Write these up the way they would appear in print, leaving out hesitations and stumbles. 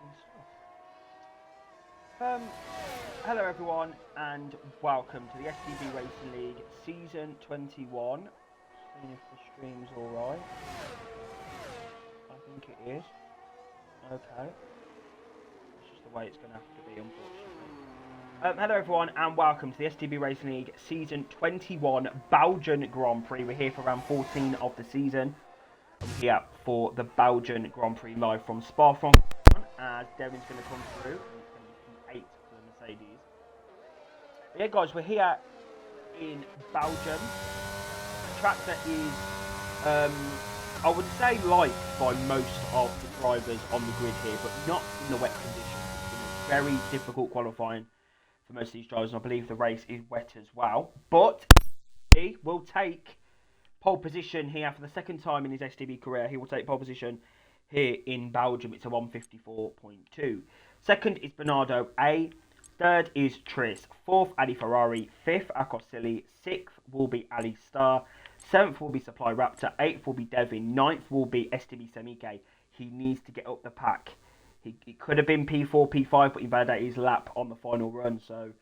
interesting stuff. Hello everyone, and welcome to the STB Racing League Season 21. Seeing if the stream's alright. I think it is. Okay. It's just the way it's going to have to be, unfortunately. Hello everyone, and welcome to the STB Racing League Season 21 Belgian Grand Prix. We're here for round 14 of the season. I'm here for the Belgian Grand Prix live from Spa-Francorchamps, as Devon's going to come through. And it's going to be P8 for the Mercedes. But yeah, guys, we're here in Belgium. A track that is, I would say, liked by most of the drivers on the grid here, but not in the wet conditions. It's been a very difficult qualifying for most of these drivers, and I believe the race is wet as well. But he will take pole position here for the second time in his STB career. He will take pole position here in Belgium. It's a 154.2. Second is Bernardo A. Third is Tris. Fourth, Ali Ferrari. Fifth, Akosili. Sixth will be Ali Star. Seventh will be Supply Raptor. Eighth will be Devin. Ninth will be STB Semike. He needs to get up the pack. He could have been P4, P5, but he validated his lap on the final run. So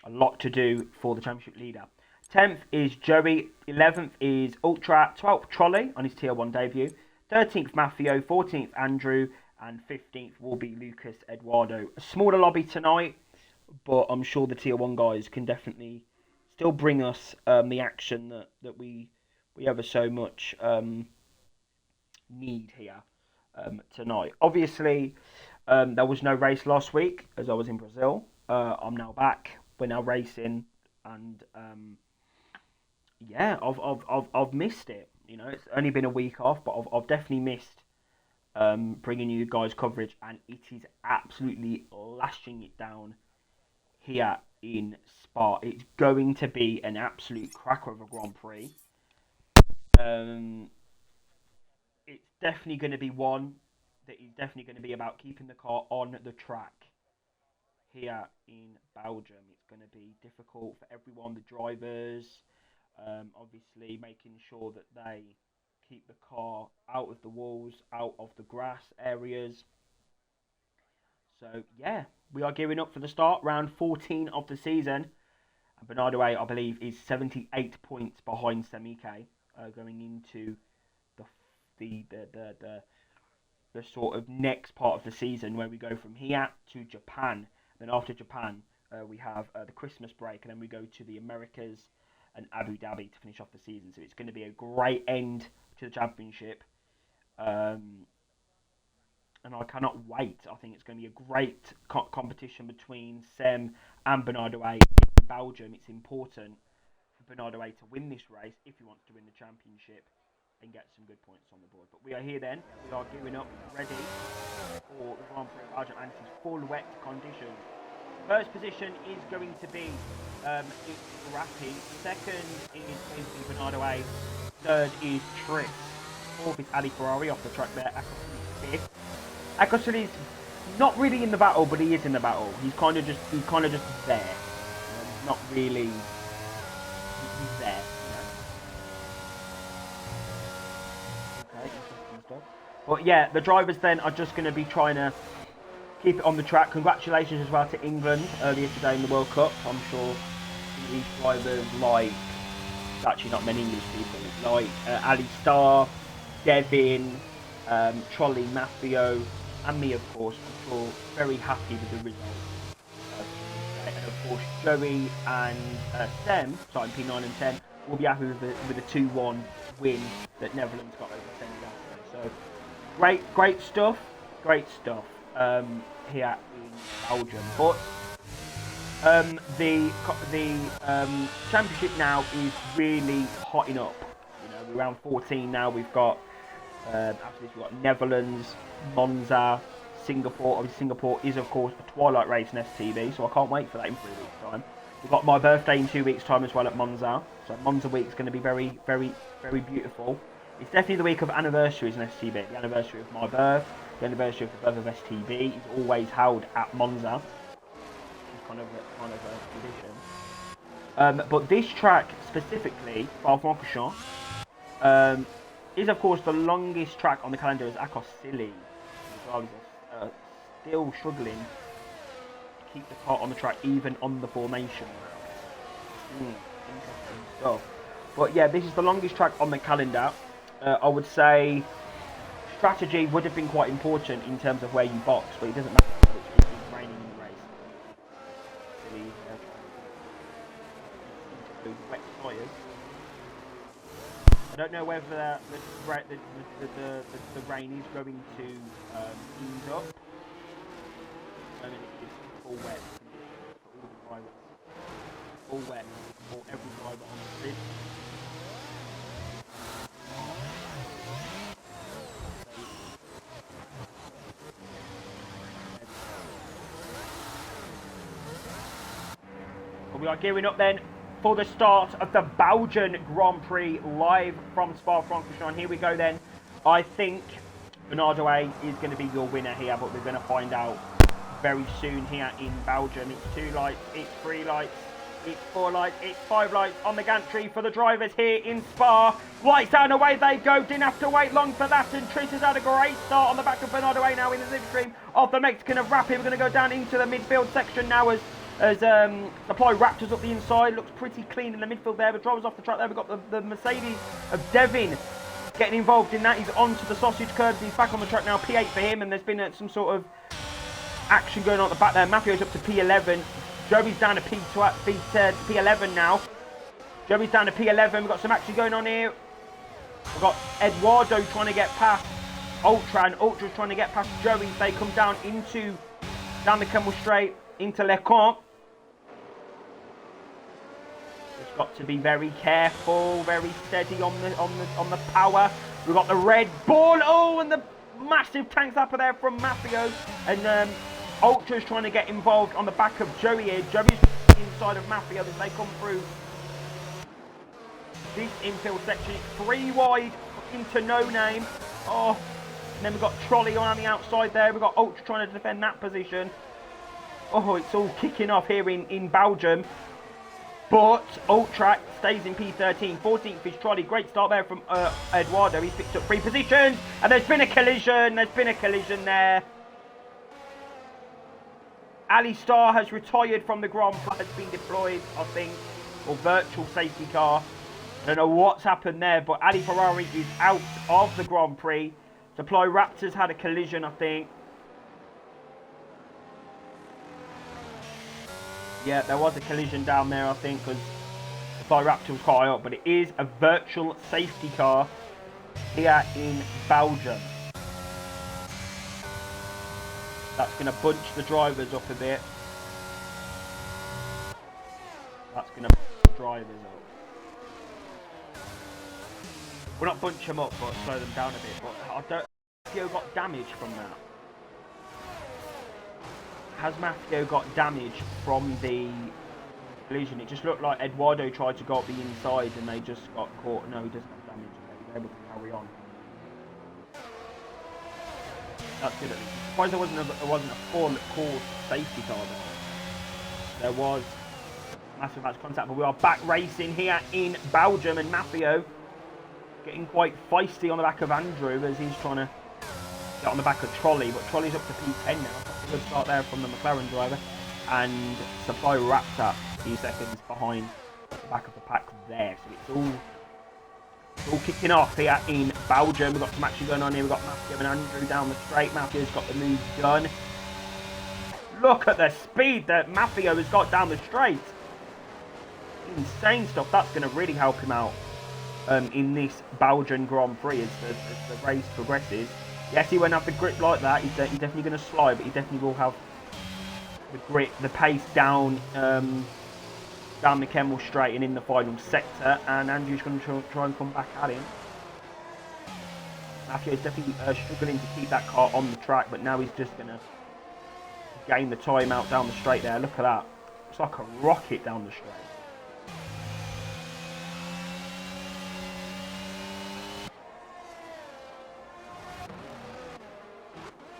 a lot to do for the championship leader. 10th is Joey, 11th is Ultra, 12th Trolley on his Tier 1 debut, 13th Maffio, 14th Andrew, and 15th will be Lucas Eduardo. A smaller lobby tonight, but I'm sure the Tier 1 guys can definitely still bring us the action that we ever so much need here tonight. Obviously, there was no race last week as I was in Brazil. I'm now back. We're now racing, and yeah, I've missed it. You know, it's only been a week off, but I've definitely missed bringing you guys coverage, and it is absolutely lashing it down here in Spa. It's going to be an absolute cracker of a Grand Prix. It's definitely going to be one that is definitely going to be about keeping the car on the track here in Belgium. It's going to be difficult for everyone, the drivers. Obviously making sure that they keep the car out of the walls, out of the grass areas. So yeah, we are gearing up for the start, round 14 of the season. And Bernardo A, I believe, is 78 points behind Semike, going into the sort of next part of the season, where we go from here to Japan. Then after Japan, we have the Christmas break, and then we go to the Americas and Abu Dhabi to finish off the season. So it's going to be a great end to the championship. And I cannot wait. I think it's going to be a great competition between Sem and Bernardo A. In Belgium, it's important for Bernardo A to win this race if he wants to win the championship and get some good points on the board. But we are here then. We are gearing up, ready for the Grand Prix of Belgium, and it is full wet conditions. First position is going to be it's Rappi. Second is Bernardo A. Third is Tris. Fourth is Ali Ferrari off the track there. Akosili fifth. Akosili's not really in the battle, but he is in the battle. He's kind of just there. He's not really. He's there. Okay, interesting stuff. But yeah, the drivers then are just going to be trying to keep it on the track. Congratulations as well to England earlier today in the World Cup. I'm sure these drivers, like, actually not many English people, like Ali Star, Devin, Trolley, Maffio, and me, of course. I'm sure very happy with the result. And of course, Joey and Sem, starting P9 and 10, will be happy with a 2-1 win that Netherlands got over Senegal. So great stuff. Here in Belgium, but the championship now is really hotting up. You know, we're around 14 now. We've got after this we've got Netherlands, Monza, Singapore. Obviously, Singapore is of course a twilight race in STB, so I can't wait for that in 3 weeks' time. We've got my birthday in 2 weeks' time as well at Monza, so Monza week is going to be very, very, very beautiful. It's definitely the week of anniversaries in STB. The anniversary of my birth. The anniversary of the birth of STB is always held at Monza. It's kind of a tradition. But this track specifically, Spa-Francorchamps, is of course the longest track on the calendar as Akosili. As well as still struggling to keep the car on the track, even on the formation. Interesting stuff. But yeah, this is the longest track on the calendar. I would say strategy would have been quite important in terms of where you box, but it doesn't matter. It's raining in the race. Wet tyres. I don't know whether the rain is going to ease up. I mean, it is full wet for all the drivers. Full wet for every driver on the grid. But we are gearing up then for the start of the Belgian Grand Prix live from Spa-Francorchamps. Here we go then. I think Bernardo A is going to be your winner here, but we're going to find out very soon here in Belgium. It's 2 lights, it's 3 lights, it's 4 lights, it's 5 lights on the gantry for the drivers here in Spa. Lights down, away they go. Didn't have to wait long for that, and Trish has had a great start on the back of Bernardo A now in the slipstream of the Mexican of Rapid. We're going to go down into the midfield section now as Supply Raptors up the inside. Looks pretty clean in the midfield there. The drivers off the track there. We've got the Mercedes of Devin getting involved in that. He's onto the sausage curbs. He's back on the track now. P8 for him, and there's been some sort of action going on at the back there. Matthew's up to P11. Joey's down to P11 now. Joey's down to P11. We've got some action going on here. We've got Eduardo trying to get past Ultra, and Ultra's trying to get past Joey. They come down the Kemmel Straight into Lecomte. Just got to be very careful, very steady on the power. We've got the Red Bull. Oh, and the massive tank zapper there from Maffio. And Ultra's trying to get involved on the back of Joey here. Joey's inside of Maffio as they come through this infield section. It's 3 wide into No Name. Oh, and then we've got Trolley on the outside there. We've got Ultra trying to defend that position. Oh, it's all kicking off here in Belgium. But Ultra stays in P13. 14th is Trolley. Great start there from Eduardo. He's picked up 3 positions. And there's been a collision. There. Ali Star has retired from the Grand Prix. Has been deployed, I think, or virtual safety car. I don't know what's happened there, but Ali Ferrari is out of the Grand Prix. Supply Raptors had a collision, I think. Yeah, there was a collision down there, I think, because Supply Raptor was quite high up. But it is a virtual safety car here in Belgium. That's going to bunch the drivers up a bit. That's going to bunch the drivers up. Well, not bunch them up, but slow them down a bit. But I don't know if you got damage from that. Has Maffio got damage from the collision? It just looked like Eduardo tried to go up the inside and they just got caught. No, he doesn't have damage. They were able to carry on. That's good at least. I'm surprised there wasn't a full cause safety car there. There was massive match contact, but we are back racing here in Belgium, and Maffio getting quite feisty on the back of Andrew as he's trying to get on the back of Trolley, but Trolley's up to P10 now. That's a good start there from the McLaren driver. And Supply Raptor a few seconds behind the back of the pack there. So it's all kicking off here in Belgium. We've got some action going on here. We've got Matthew and Andrew down the straight. Matthew's got the move done. Look at the speed that Matthew has got down the straight. Insane stuff. That's going to really help him out in this Belgian Grand Prix as the race progresses. Yes, he won't have the grip like that. He's definitely going to slide, but he definitely will have the grip, the pace down the Kemmel Straight and in the final sector. And Andrew's going to try and come back at him. Matthew is definitely struggling to keep that car on the track, but now he's just going to gain the time out down the straight there. Look at that. It's like a rocket down the straight.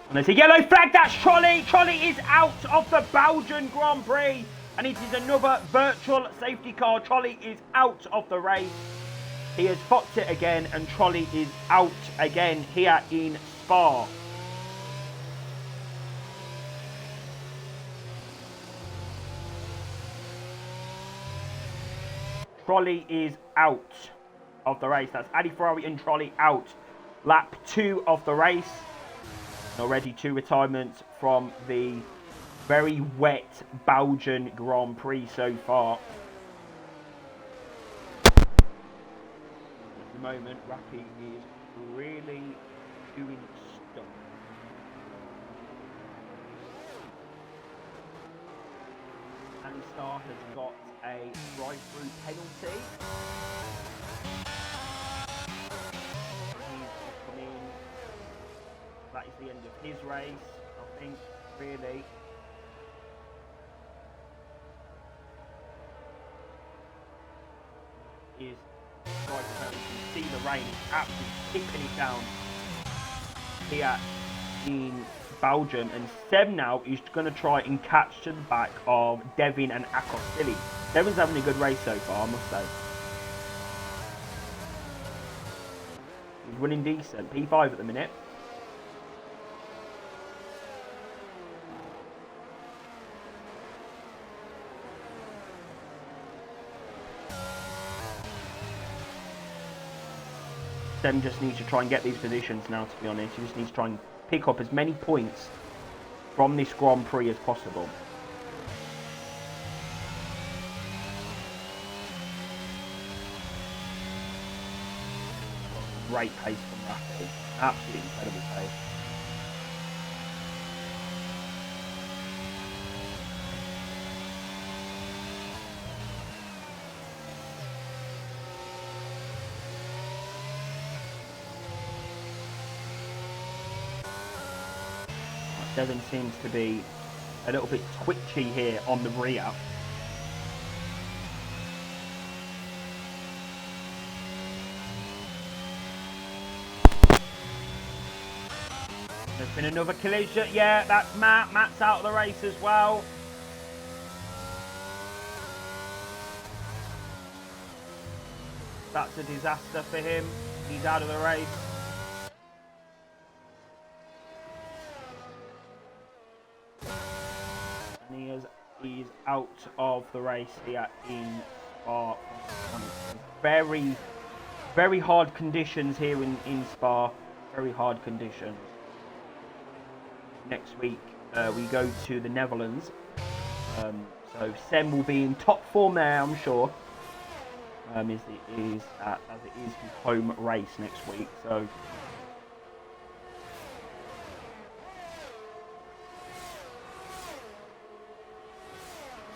And there's a yellow flag. That's Trolley. Trolley is out of the Belgian Grand Prix. And it is another virtual safety car. Trolley is out of the race. He has fucked it again. And Trolley is out again here in Spa. Trolley is out of the race. That's Adi Ferrari and Trolley out. Lap 2 of the race. Already 2 retirements from the very wet Belgian Grand Prix so far. At the moment, Rappi is really doing stuff. And Star has got a drive-through penalty. He's come in. That is the end of his race, I think, really. Is right now you can see the rain is absolutely tipping it down here in Belgium, and Seb now is going to try and catch to the back of Devin and Akosili. Devin's having a good race so far, I must say. He's running decent, P5 at the minute. Dem just needs to try and get these positions now, to be honest. He just needs to try and pick up as many points from this Grand Prix as possible. Great pace from Rappi. Absolutely incredible pace. Devin seems to be a little bit twitchy here on the rear. There's been another collision. Yeah, that's Matt. Matt's out of the race as well. That's a disaster for him. He's out of the race. He's out of the race here in Spa. Very, very hard conditions here in Spa. Very hard conditions. Next week we go to the Netherlands. So Sem will be in top form there, I'm sure. As it is his home race next week. So.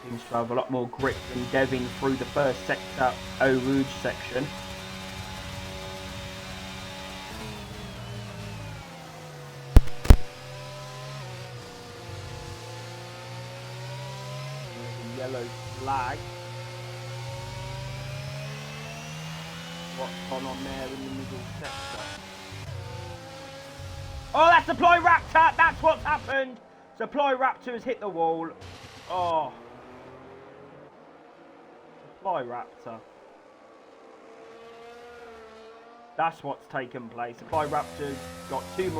Seems to have a lot more grip than Devin through the first sector, Eau Rouge section. There's a yellow flag. What's gone on there in the middle sector? Oh, that's Supply Raptor! That's what's happened! Supply Raptor has hit the wall. Oh. Supply Raptor. That's what's taken place. Supply Raptor's got too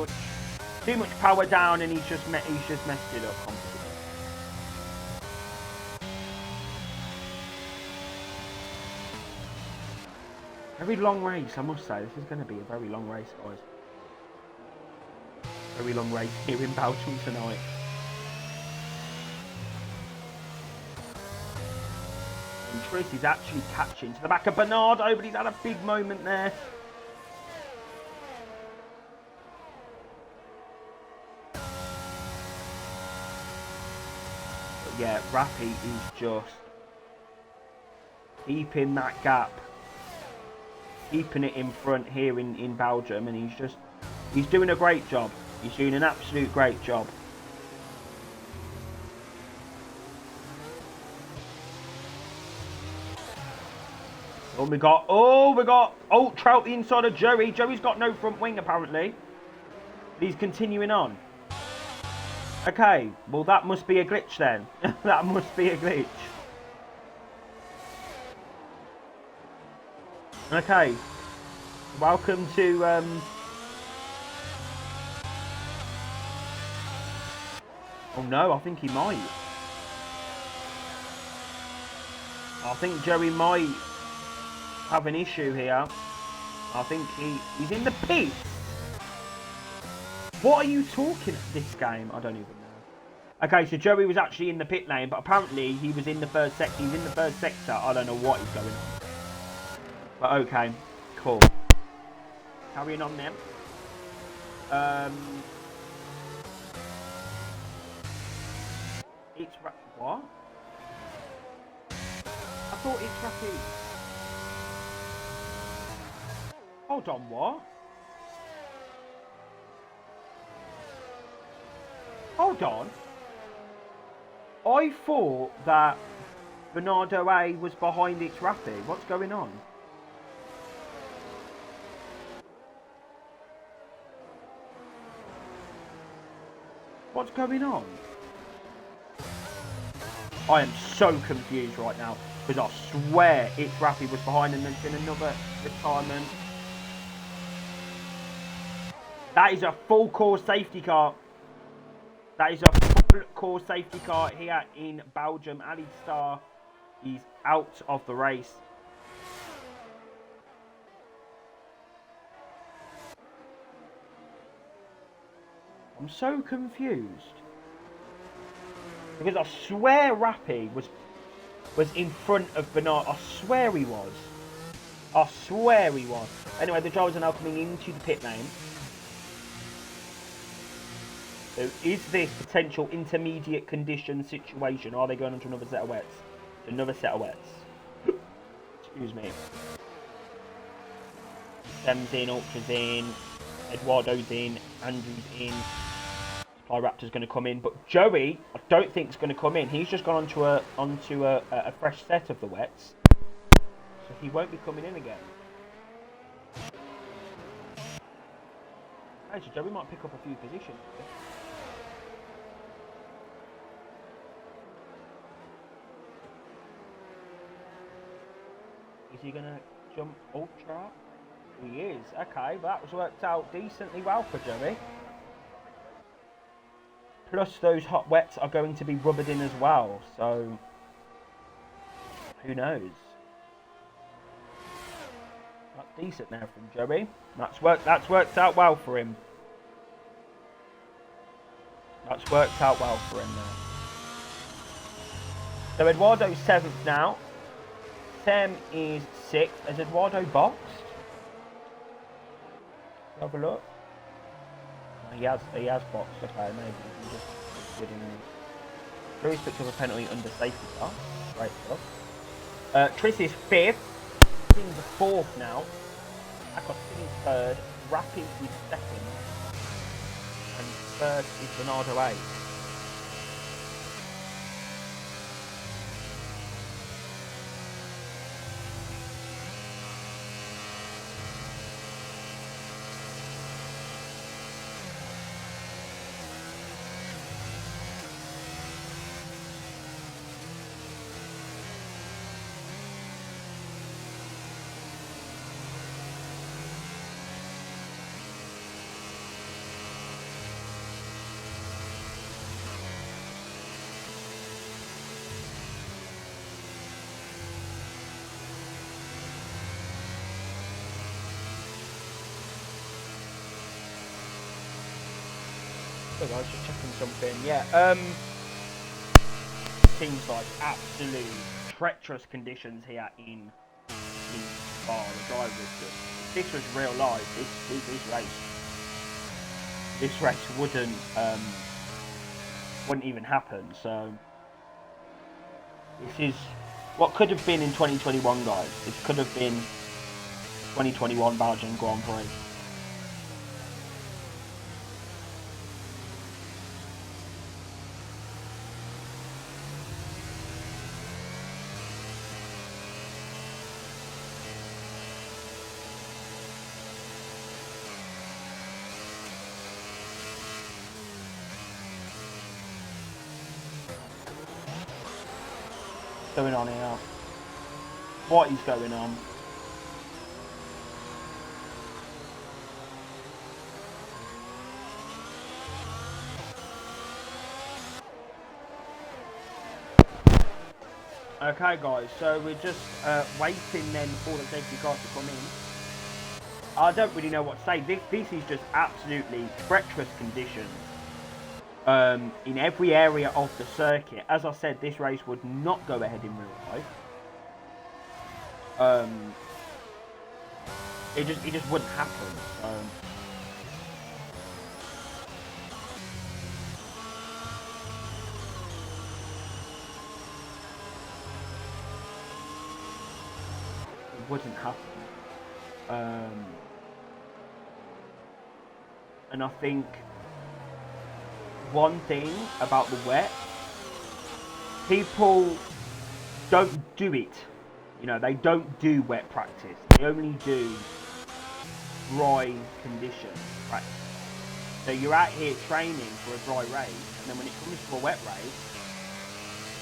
much power down, and he's just messed it up completely. Very long race, I must say. This is going to be a very long race, guys. Very long race here in Belgium tonight. And Triss is actually catching to the back of Bernardo, but he's had a big moment there. But yeah, Rappi is just keeping that gap, keeping it in front here in Belgium, and he's doing a great job. He's doing an absolute great job. We got Ultra out the inside of Joey. Joey's got no front wing apparently. He's continuing on. Okay, well that must be a glitch then. That must be a glitch. Okay, welcome to oh no, I think he might. I think Joey might have an issue here. I think he's in the pit. What are you talking this game? I don't even know. Okay, so Joey was actually in the pit lane, but apparently he was in the first sector. He's in the first sector. I don't know what is going on. But okay, cool. Carrying on then. It's what? I thought it's rapid. Hold on, what? Hold on. I thought that Bernardo A was behind its rapid. What's going on? What's going on? I am so confused right now because I swear its rapid was behind and there's been another retirement. That is a full core safety car. That is a full core safety car here in Belgium. Ali Star is out of the race. I'm so confused. Because I swear Rappy was in front of Bernard. I swear he was. I swear he was. Anyway, the drivers are now coming into the pit lane. So is this potential intermediate condition situation? Or are they going on to another set of wets? Another set of wets. Excuse me. Sem's in, Ultra's in, Eduardo's in, Andrew's in. Supply Raptor's going to come in, but Joey, I don't think is going to come in. He's just gone onto a fresh set of the wets, so he won't be coming in again. Actually, Joey might pick up a few positions. Is he going to jump Ultra? He is. Okay, but that was worked out decently well for Joey. Plus those hot wets are going to be rubbered in as well, so who knows? That's decent now from Joey. That's worked out well for him. That's worked out well for him now. So Eduardo's 7th now. Sam is 6th. Has Eduardo boxed? Have a look. He has boxed. Okay, maybe he just didn't. Louis picked up a penalty under safety car. Great stuff. Triss is 5th. King's 4th now. Akos is 3rd. Rapid is 2nd. And 3rd is Bernardo A. I was just checking something. Yeah, seems like absolute treacherous conditions here in Spa. The drivers just, if this was real life, this race wouldn't even happen. So this is what could have been in 2021, guys. This could have been 2021 Belgian Grand Prix. Going on here? What is going on? Okay, guys, so we're just waiting then for the safety car to come in. I don't really know what to say. This is just absolutely treacherous conditions in every area of the circuit. As I said, this race would not go ahead in real life. It just wouldn't happen. It wouldn't happen. And I think one thing about the wet, people don't do it. You know, they don't do wet practice. They only do dry conditions practice. So you're out here training for a dry race, and then when it comes to a wet race,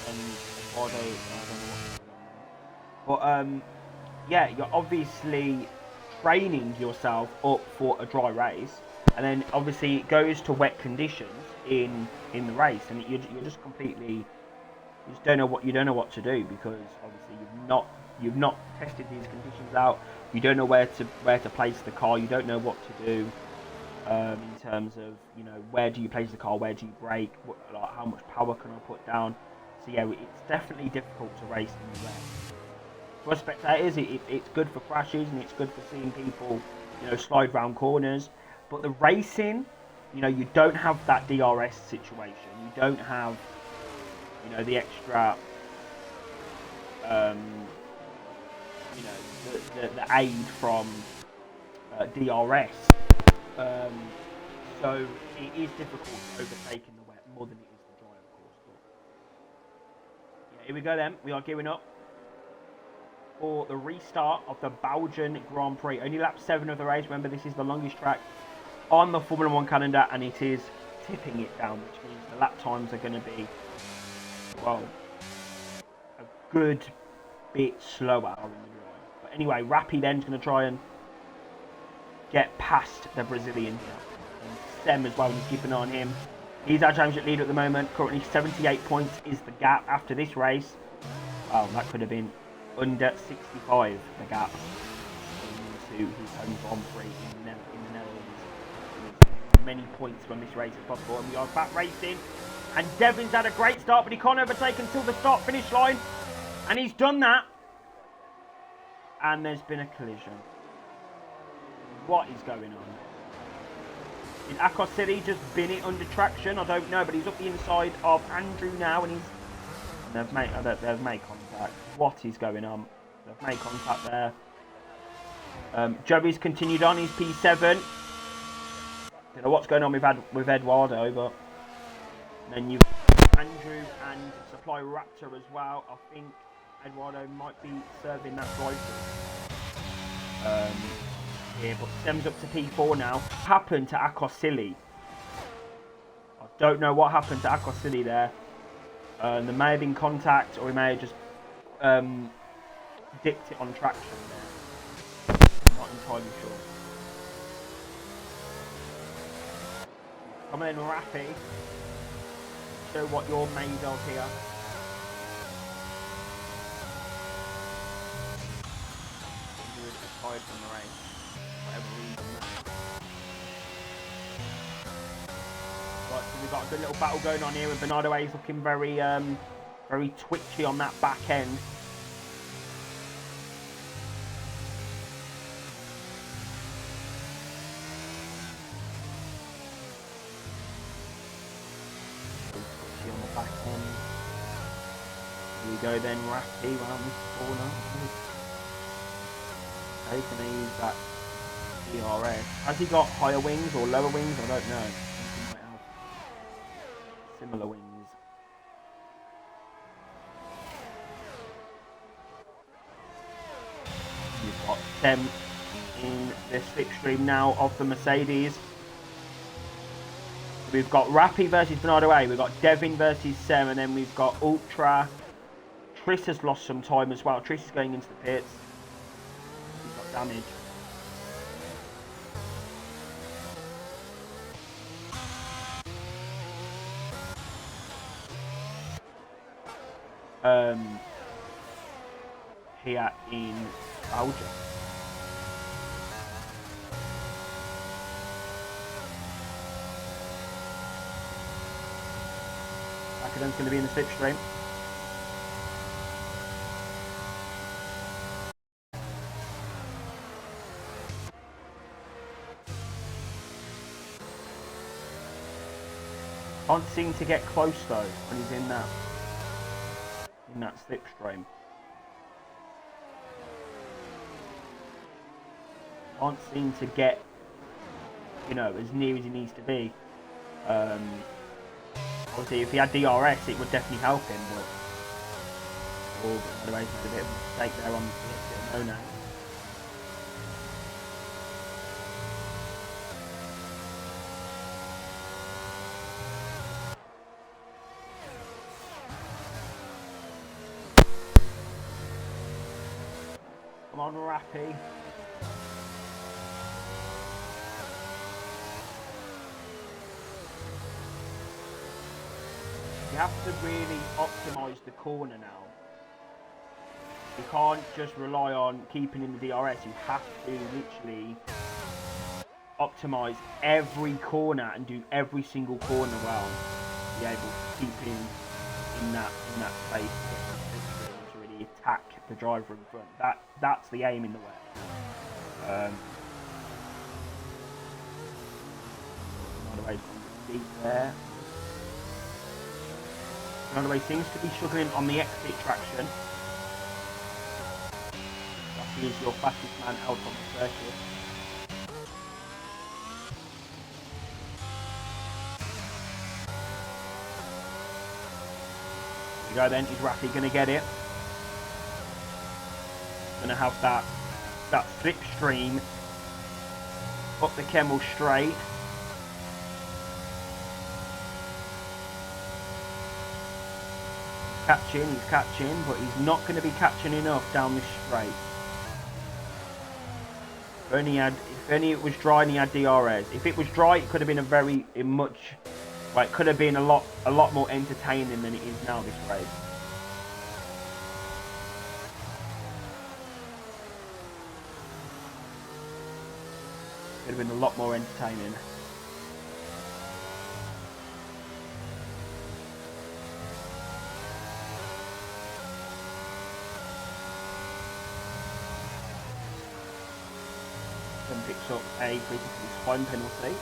and I don't know what's going on there. But yeah, you're obviously training yourself up for a dry race, and then obviously it goes to wet conditions in the race, and you're just completely, you just don't know what to do, because obviously you've not tested these conditions out. You don't know where to place the car. You don't know what to do in terms of, you know, where do you place the car, where do you brake, like how much power can I put down. So yeah, it's definitely difficult to race in the wet. For spectators, it's good for crashes, and it's good for seeing people, you know, slide round corners. But the racing, you know, you don't have that DRS situation. You don't have, you know, the extra, you know, the aid from DRS. So it is difficult to overtake in the wet more than it is the dry, of course. But yeah, here we go then. We are gearing up for the restart of the Belgian Grand Prix. Only lap 7 of the race. Remember, this is the longest track on the Formula 1 calendar, and it is tipping it down, which means the lap times are going to be, well, a good bit slower in the dry. But anyway, Rappi then is going to try and get past the Brazilian here. And Sem as well, he's keeping an eye on him. He's our championship leader at the moment. Currently 78 points is the gap after this race. Wow, that could have been under 65, the gap into his home Grand Prix in the Netherlands. As many points from this race as possible. And we are back racing. And Devin's had a great start, but he can't overtake until the start-finish line. And he's done that. And there's been a collision. What is going on? Did Akosili just bin it under traction? I don't know, but he's up the inside of Andrew now, and they've made contact. What is going on? They've made contact there. Joey's continued on. He's P7. Don't know what's going on with Eduardo, but then you've Andrew and Supply Raptor as well. I think Eduardo might be serving that rifle here, but Sem's up to P4 now. What happened to Akosili? I don't know what happened to Akosili there. There may have been contact, or he may have just dipped it on traction there. I'm not entirely sure. Come in, Rafi. Show what you're made of here. You were just tired from the race. Whatever reason that. Right, so we've got a good little battle going on here with Bernardo Hayes looking very very twitchy on that back end. On the back end. Here we go then, Rafi around this corner. Okay, can they use that DRS? Has he got higher wings or lower wings? I don't know. I think he might have similar wings. You've got Sem in the slipstream now of the Mercedes. We've got Rappi versus Bernardo A. We've got Devin versus Sem, and then we've got Ultra. Triss has lost some time as well. Triss is going into the pits. He's got damage. here in Belgium. Accident's going to be in the slipstream. Can't seem to get close though when he's in that slipstream. Can't seem to get, you know, as near as he needs to be. Obviously, if he had DRS, it would definitely help him. But otherwise, made a bit of a mistake there on the no now. Come on, Rappy. You have to really optimise the corner now. You can't just rely on keeping in the DRS. You have to literally optimise every corner and do every single corner well. Be able to keep in that space to really attack the driver in front. That's the aim in the wet. Another way deep there. Another way seems to be struggling on the exit traction. That is your fastest man out on the circuit. There we go then, is Rafi going to get it? Going to have that slipstream up the Kemmel straight. He's catching, but he's not going to be catching enough down this straight. If only it was dry and he had DRS. If it was dry, it could have been it could have been a lot more entertaining than it is now, this race. Could have been a lot more entertaining. Picks up a frequency spine penalty.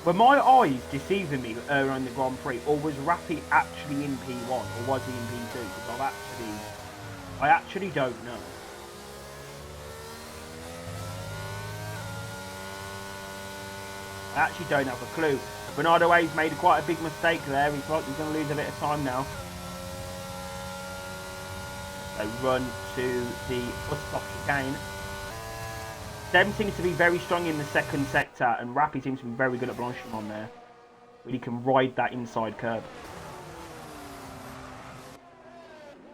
Were my eyes deceiving me around the Grand Prix, or was Rappy actually in P1, or was he in P2? Because I actually don't know. I actually don't have a clue. Bernardo A's made quite a big mistake there. He's going to lose a bit of time now. They run to the bus stop chicane. Dem seems to be very strong in the second sector, and Rappy seems to be very good at Blanchimont there. Really can ride that inside curb.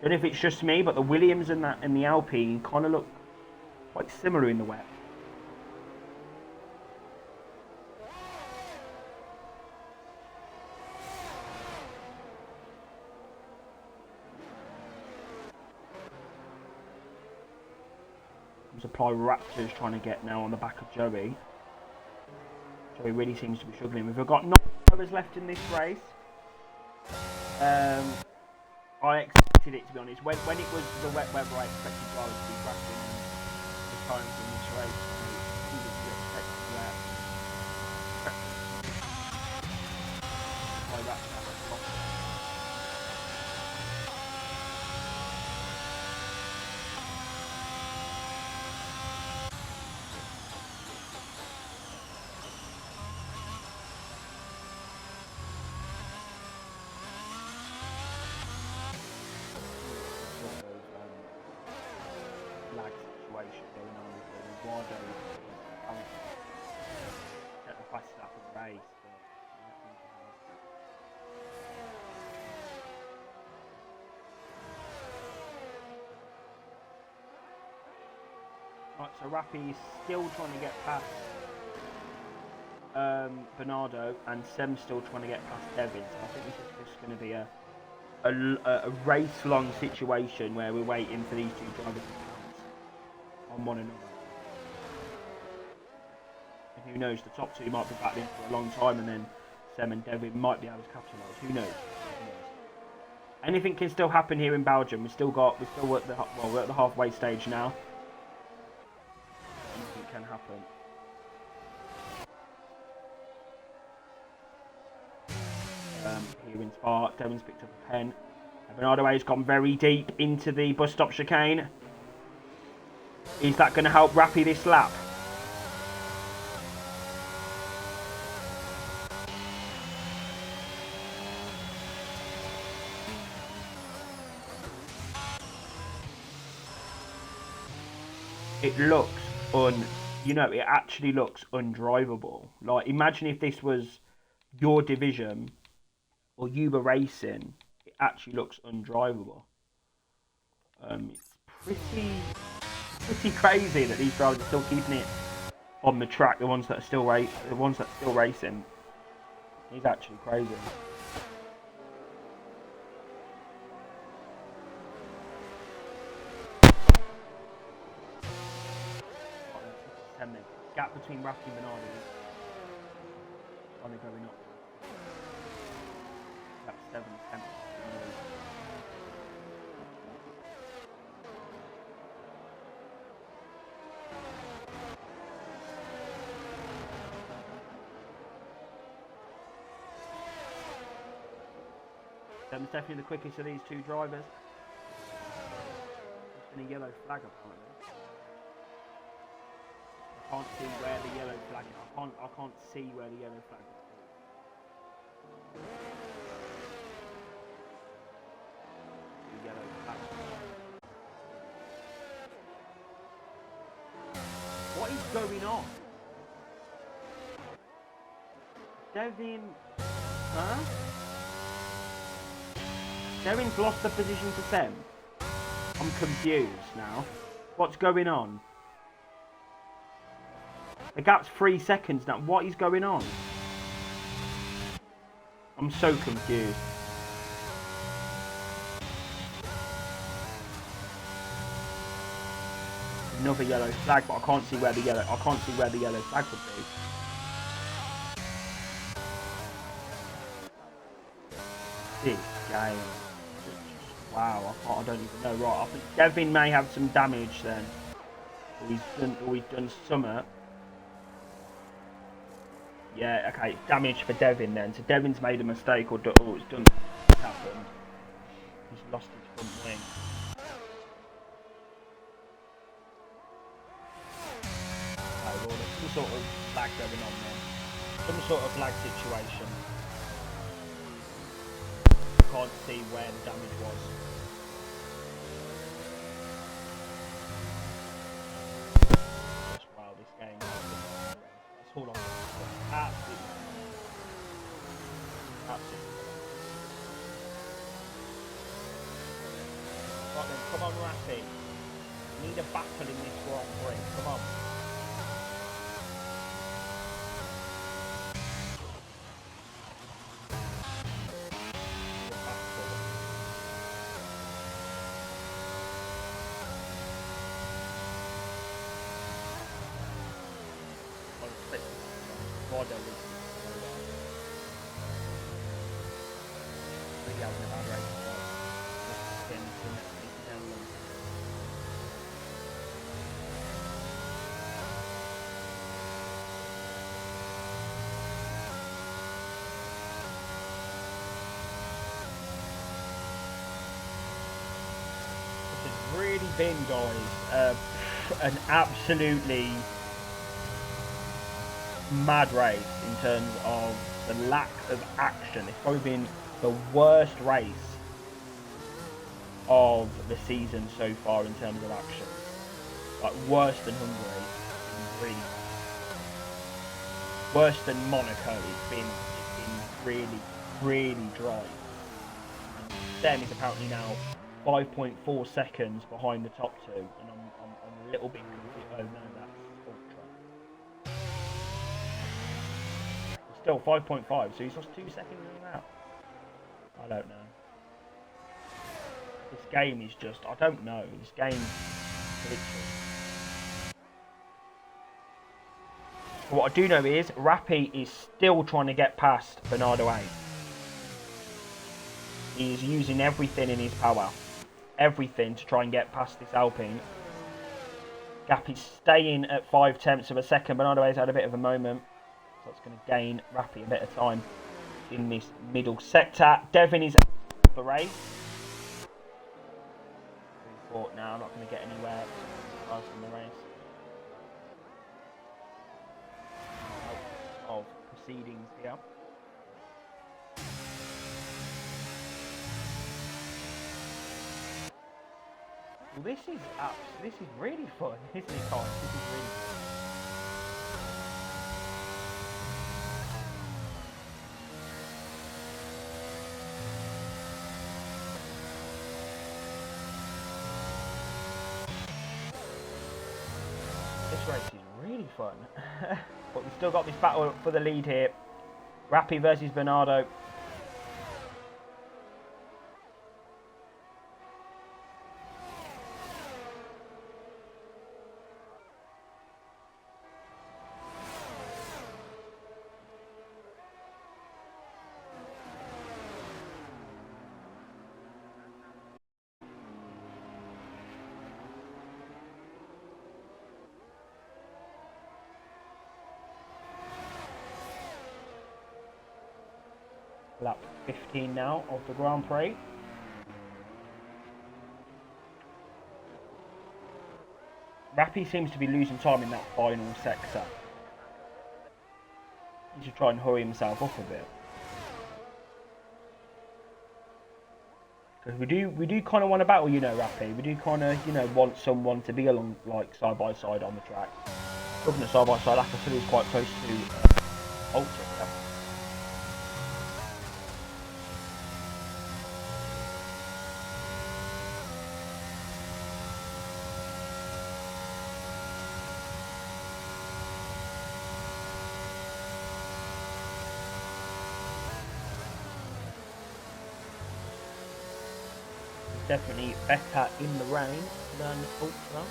Don't know if it's just me, but the Williams and the Alpine kind of look quite similar in the wet. Supply Raptors trying to get now on the back of Joey. Joey really seems to be struggling. We've got 9 drivers left in this race. I expected it, to be honest. When it was the wet weather, I expected drivers to be crashing the times in this race. He was expected wet. Situation going on with Eduardo at the fastest lap of the race. Right, so Rappy is still trying to get past Bernardo, and Sem's still trying to get past Devin. So I think this is just going to be a race-long situation where we're waiting for these two drivers to pounce on one another. And who knows, the top two might be battling for a long time, and then Sem and Devin might be able to capitalise. Who knows? Anything can still happen here in Belgium. We're at the halfway stage now. Anything can happen. Here in Spa, Devin's picked up a pen. Bernardo has gone very deep into the bus stop chicane. Is that going to help Rappy this lap? It looks it actually looks undrivable. Like, imagine if this was your division or you were racing, it actually looks undrivable. It's pretty crazy that these drivers are still keeping it on the track. The ones that are still racing. It's actually crazy. Gap between Rafi and Bernardo is only going up. That's 7 tenths. Seven's definitely the quickest of these two drivers. There's been a yellow flag apparently. I can't see where the yellow flag is. I can't see where the yellow flag is. The yellow flag. What is going on? Devin, huh? Devin's lost the position to Sem. I'm confused now. What's going on? The gap's 3 seconds now. What is going on? I'm so confused. Another yellow flag, but I can't see where the yellow flag would be. This game. Wow, I don't even know. Right, I think Devin may have some damage then. Or he's done something. Yeah, okay, damage for Devin then. So Devin's made a mistake or it's done. What's happened? He's lost his front wing. Oh, well, there's some sort of lag going on there. Some sort of lag situation. Can't see where the damage was. Just wow, this game. That's all I'm. Absolutely. Right then, come on, Rafi. We need a battle in this Grand Prix. Come on. Really been, guys, an absolutely mad race in terms of the lack of action. It's probably been the worst race of the season so far in terms of action. Like, worse than Hungary, really. Worse than Monaco. It's been really dry. Then is apparently now 5.4 seconds behind the top two, and I'm a little bit confused. Oh no, that's ultra. still 5.5, so he's lost 2 seconds in that. I don't know. This game is just, I don't know. This game glitches. But what I do know is, Rappi is still trying to get past Bernardo 8. He's using everything in his power. Everything to try and get past this Alpine. Gap is staying at 5/10 of a second. Bernardo 8's had a bit of a moment. So it's going to gain Rappi a bit of time in this middle sector. Devin is out of the race. Thought now, not going to get anywhere in the race. Out of proceedings here. Well, this is really fun, isn't it, guys? This is really fun. This race is really fun. But we've still got this battle for the lead here. Rappi versus Bernardo. Lap 15 now of the Grand Prix. Rappi seems to be losing time in that final sector. He should try and hurry himself up a bit. Because we do kind of want to battle, you know, Rappi. We do kind of, you know, want someone to be along, like, side by side on the track. Looking at side by side, Akasulu is quite close to Ultra. Definitely better in the rain than Ultra.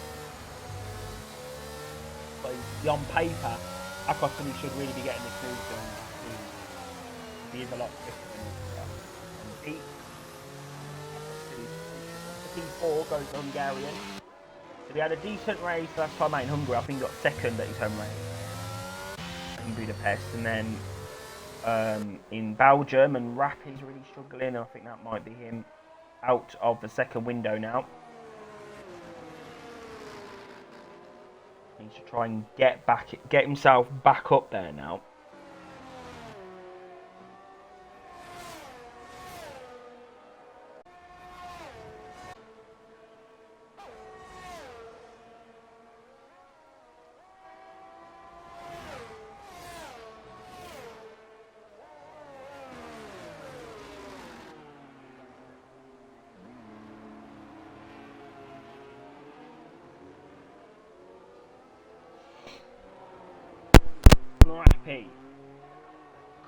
But on paper, Akasulu should really be getting this move done. He is a lot quicker than Ultra. P4 goes to Hungarian. So he had a decent race last time out in Hungary. I think he got second at his home race in Budapest. And then in Belgium, and Rappi's really struggling. I think that might be him out of the second window now. Needs to try and get himself back up there now. Rappi.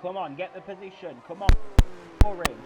Come on, get the position. Come on. For him.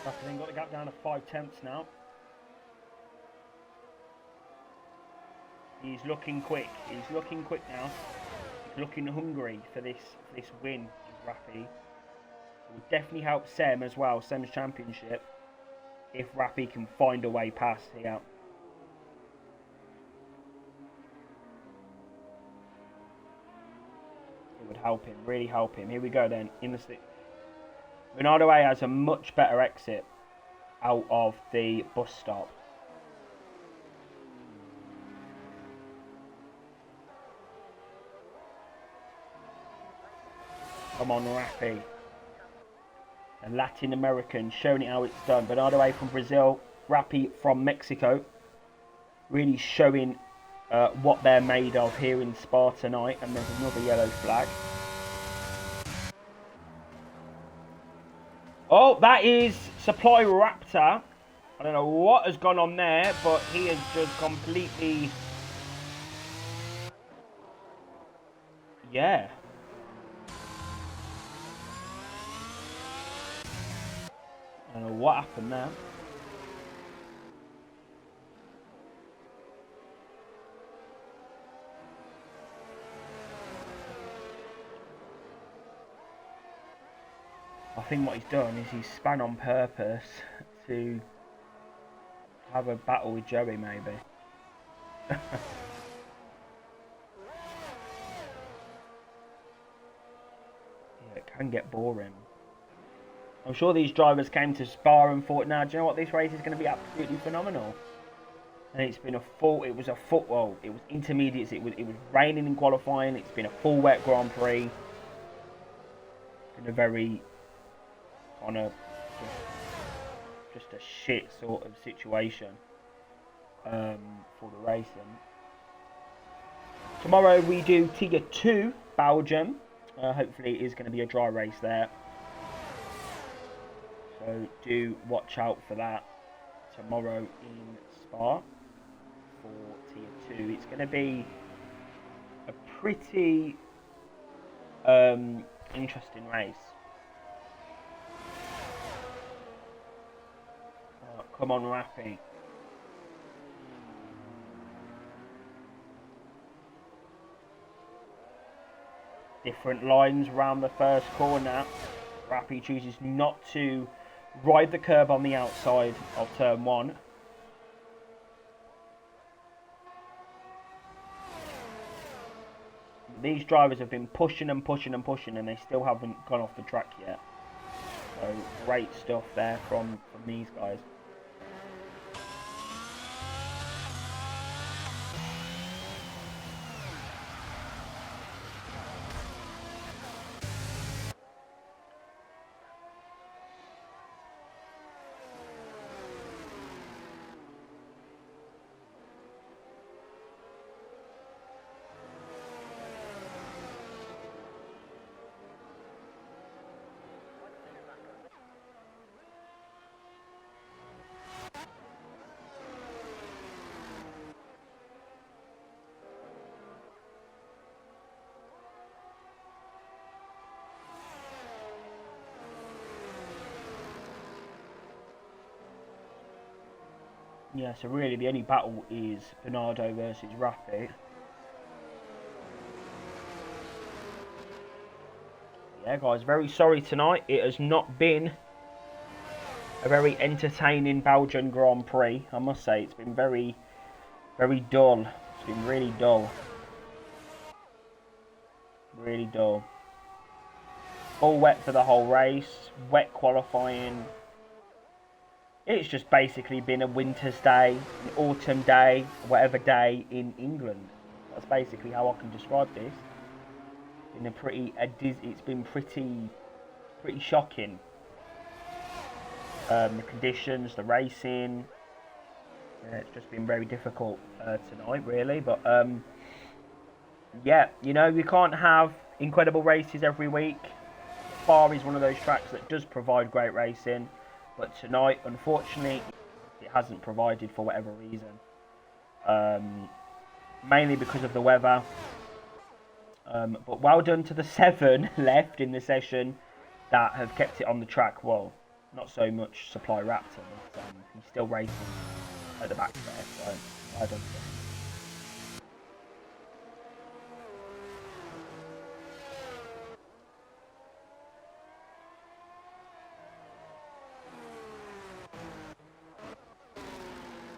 Verstappen got the gap down to 5/10 now. He's looking quick. He's looking quick now. He's looking hungry for this win, Rappy. It would definitely help Sem as well, Sem's championship, if Rappy can find a way past here. It would help him, really help him. Here we go then, in the stick. Bernardo A has a much better exit out of the bus stop. Come on, Rappy. A Latin American showing it how it's done. Bernardo A from Brazil, Rappy from Mexico. Really showing what they're made of here in Spa tonight. And there's another yellow flag. Oh, that is Supply Raptor. I don't know what has gone on there, but he has just completely... Yeah. I don't know what happened there. I think what he's done is he's spun on purpose to have a battle with Joey, maybe. Yeah, it can get boring. I'm sure these drivers came to Spa and thought, "Now, do you know what? This race is going to be absolutely phenomenal." And it's been it was intermediates. It was raining in qualifying. It's been a full wet Grand Prix. Been a very on a just a shit sort of situation for the racing. Tomorrow we do Tier 2 Belgium. Hopefully it is going to be a dry race there. So do watch out for that tomorrow in Spa for Tier 2. It's going to be a pretty interesting race. Oh, come on, Rappy. Different lines around the first corner. Rappy chooses not to ride the curb on the outside of turn 1. These drivers have been pushing and pushing and pushing, and they still haven't gone off the track yet. So great stuff there from these guys. Yeah, so really the only battle is Bernardo versus Rappy. Yeah, guys, very sorry tonight. It has not been a very entertaining Belgian Grand Prix, I must say. It's been very, very dull. It's been really dull. Really dull. All wet for the whole race. Wet qualifying. It's just basically been a winter's day, an autumn day, whatever day in England. That's basically how I can describe this. It's been pretty shocking. The conditions, the racing. Yeah, it's just been very difficult tonight, really. But yeah, you know, you can't have incredible races every week. Spa is one of those tracks that does provide great racing. But tonight, unfortunately, it hasn't provided for whatever reason. Mainly because of the weather. But well done to the 7 left in the session that have kept it on the track. Well, not so much Supply Raptor, but he's still racing at the back there, so I don't think.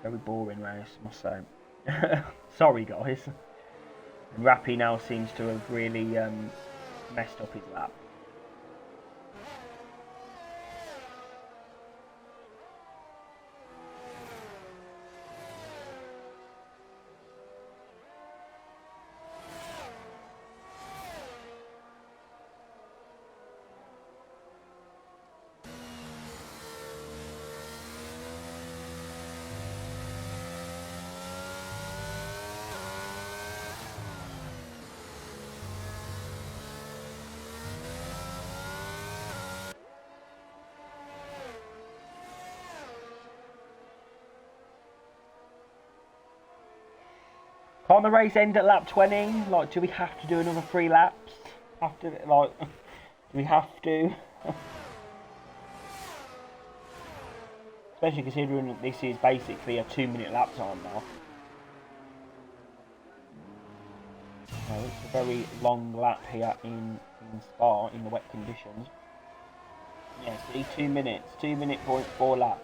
Very boring race, I must say. Sorry guys. And Rappy now seems to have really messed up his lap. Can't the race end at lap 20? Like, do we have to do another 3 laps? After, like, do we have to? Especially considering that this is basically a 2-minute lap time now. So it's a very long lap here in Spa in the wet conditions. Yeah, see, 2 minutes, 2-minute.4 lap.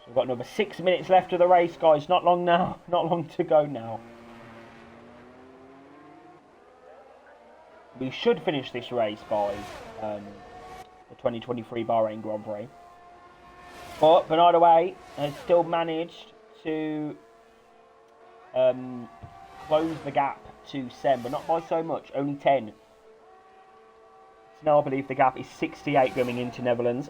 So we've got another 6 minutes left of the race, guys. Not long now. Not long to go now. We should finish this race by the 2023 Bahrain Grand Prix. But Bernardo A has still managed to close the gap to Sem, but not by so much, only 10. So now I believe the gap is 68 going into Netherlands.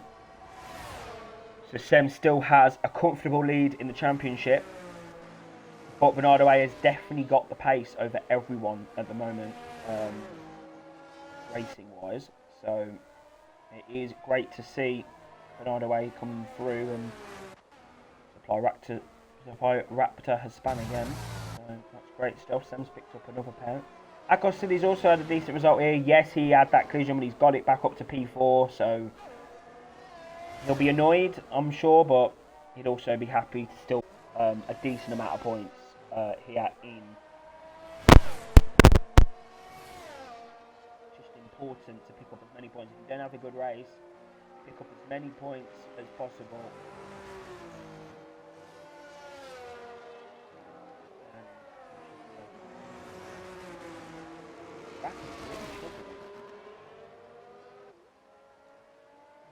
So Sem still has a comfortable lead in the championship. But Bernardo A has definitely got the pace over everyone at the moment, racing-wise. So it is great to see Bernardo A coming through, and Supply Raptor has spun again. So that's great stuff. Sem's picked up another pair. Acosti's also had a decent result here. Yes, he had that collision, but he's got it back up to P4, so he'll be annoyed, I'm sure, but he'd also be happy to still a decent amount of points here in. Just important to pick up as many points. If you don't have a good race, pick up as many points as possible.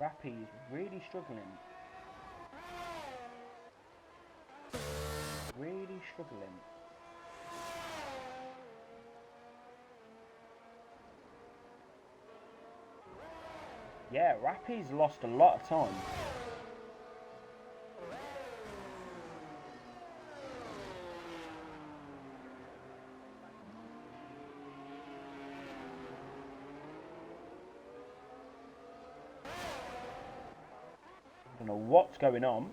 Rappy is really struggling. Really struggling. Yeah, Rappy's lost a lot of time. I don't know what's going on.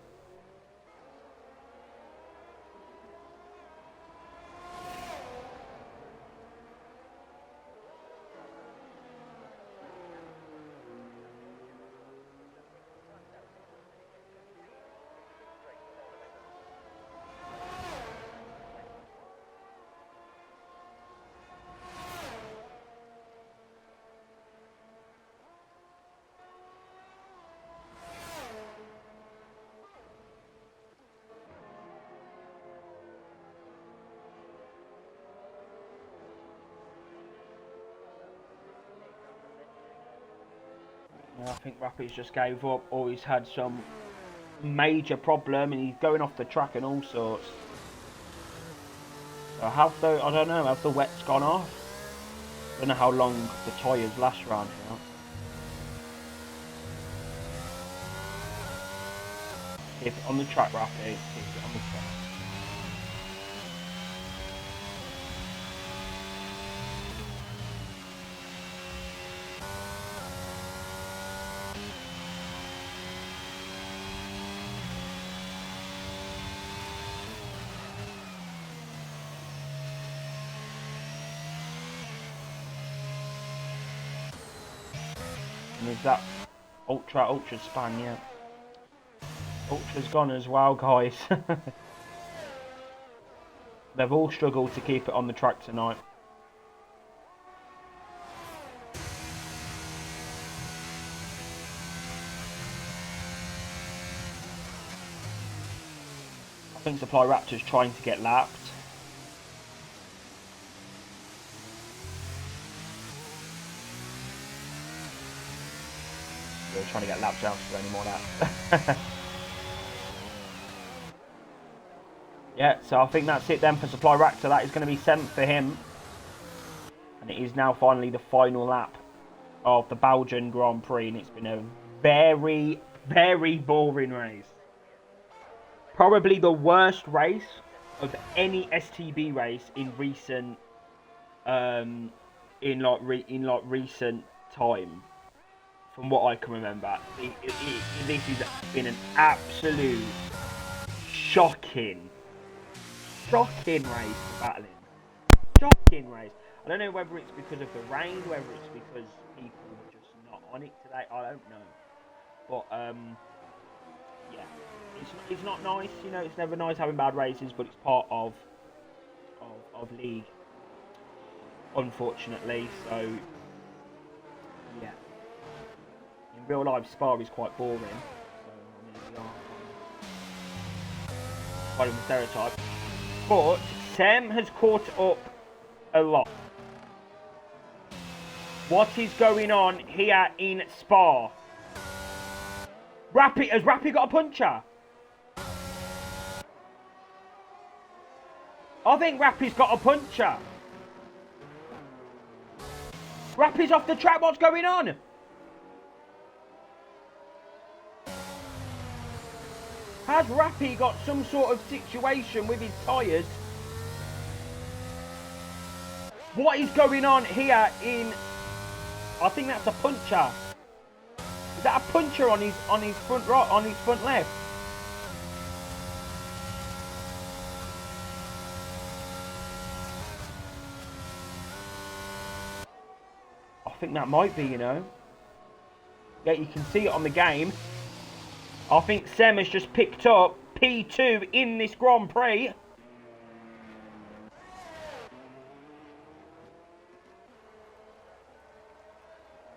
I think Rappy's just gave up, or he's had some major problem and he's going off the track and all sorts. So I don't know, have the wets gone off? I don't know how long the tyres last around here. If on the track, Rappy, if on the track. And is that Ultra span, yeah. Ultra's gone as well, guys. They've all struggled to keep it on the track tonight. I think Supply Raptor's trying to get lapped. They're trying to get lapped out for any more laps. Yeah, so I think that's it then for Supply Raptor. That is going to be 7th for him. And it is now finally the final lap of the Belgian Grand Prix. And it's been a very, very boring race. Probably the worst race of any STB race in recent, recent time, from what I can remember. This has been an absolute shocking race for battling. Shocking race. I don't know whether it's because of the rain, whether it's because people were just not on it today. I don't know. But yeah, it's not nice. You know, it's never nice having bad races, but it's part of league, unfortunately. So yeah, in real life, Spa is quite boring. So I mean, we are following the stereotype. But Sem has caught up a lot. What is going on here in Spa? Has Rappy got a puncher? I think Rappy's got a puncher. Rappy's off the track. What's going on? Has Rappy got some sort of situation with his tyres? What is going on here in... I think that's a puncher. Is that a puncher on his front right, on his front left? I think that might be, you know. Yeah, you can see it on the game. I think Sem has just picked up P2 in this Grand Prix.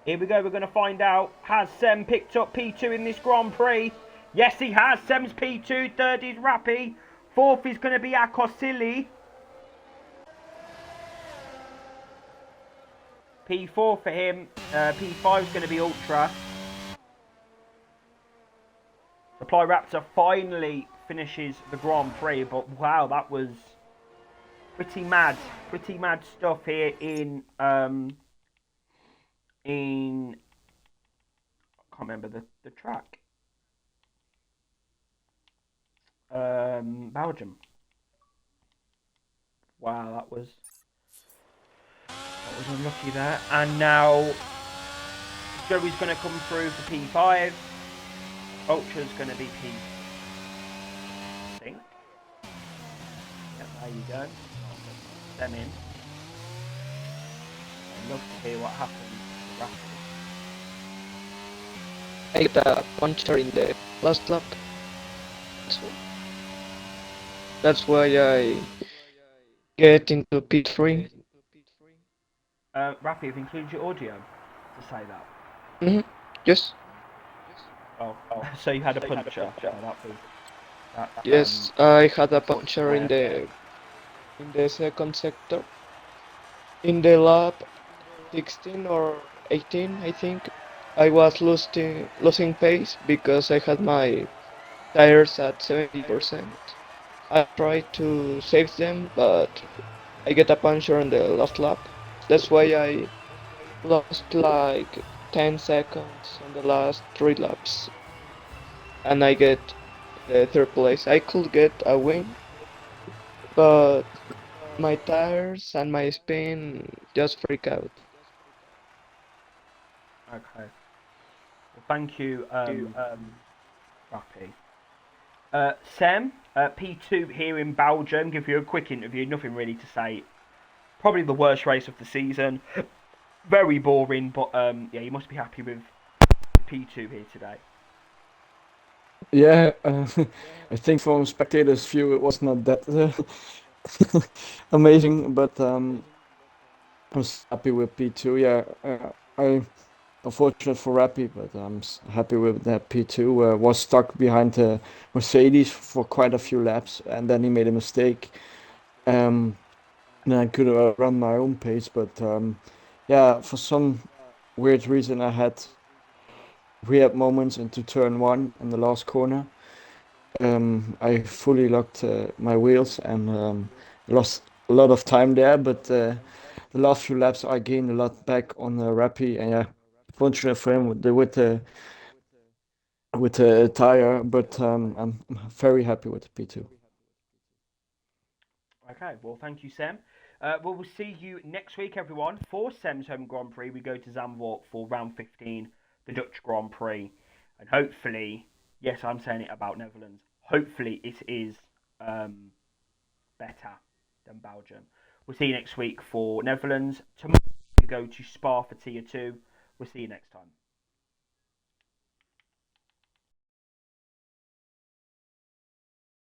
Here we go, we're going to find out. Has Sem picked up P2 in this Grand Prix? Yes, he has. Sem's P2. Third is Rappy. Fourth is going to be Akosili. P4 for him. P5 is going to be Ultra. Supply Raptor finally finishes the Grand Prix, but wow, that was pretty mad stuff here in I can't remember the track. Belgium. Wow, that was unlucky there. And now Joey's going to come through for P5. Ultra's going to be P6. Yep, there you go. Them in. I'd love to hear what happens to Raptor. I got a puncture in the last lap. That's why I get into P3. Rappy, have you included your audio to say that? Yes. Oh, so you had a puncture. Yes, I had a puncture in the second sector. In the lap 16 or 18, I think, I was losing pace because I had my tires at 70%. I tried to save them, but I get a puncture on the last lap. That's why I lost like 10 seconds on the last 3 laps. And I get the 3rd place. I could get a win, but my tires and my spin just freak out. Okay. Well, thank you, Rappy. Sem, P2 here in Belgium. Give you a quick interview. Nothing really to say. Probably the worst race of the season. Very boring, but yeah, you must be happy with P2 here today? Yeah, I think from spectators' view it was not that amazing, but I was happy with P2. Yeah, I unfortunate for Rappy, but I'm happy with that P2. Was stuck behind the Mercedes for quite a few laps, and then he made a mistake. Um, and I could run my own pace, but yeah, for some weird reason, I had rehab moments into turn one in the last corner. I fully locked my wheels and lost a lot of time there, but the last few laps I gained a lot back on Rappy, and yeah, fortunate for him with the tire, but I'm very happy with the P2. Okay, well, thank you, Sam. Well, we'll see you next week, everyone, for Sam's Home Grand Prix. We go to Zandvoort for round 15, the Dutch Grand Prix. And hopefully, yes, I'm saying it about Netherlands, hopefully it is better than Belgium. We'll see you next week for Netherlands. Tomorrow we go to Spa for Tier 2. We'll see you next time.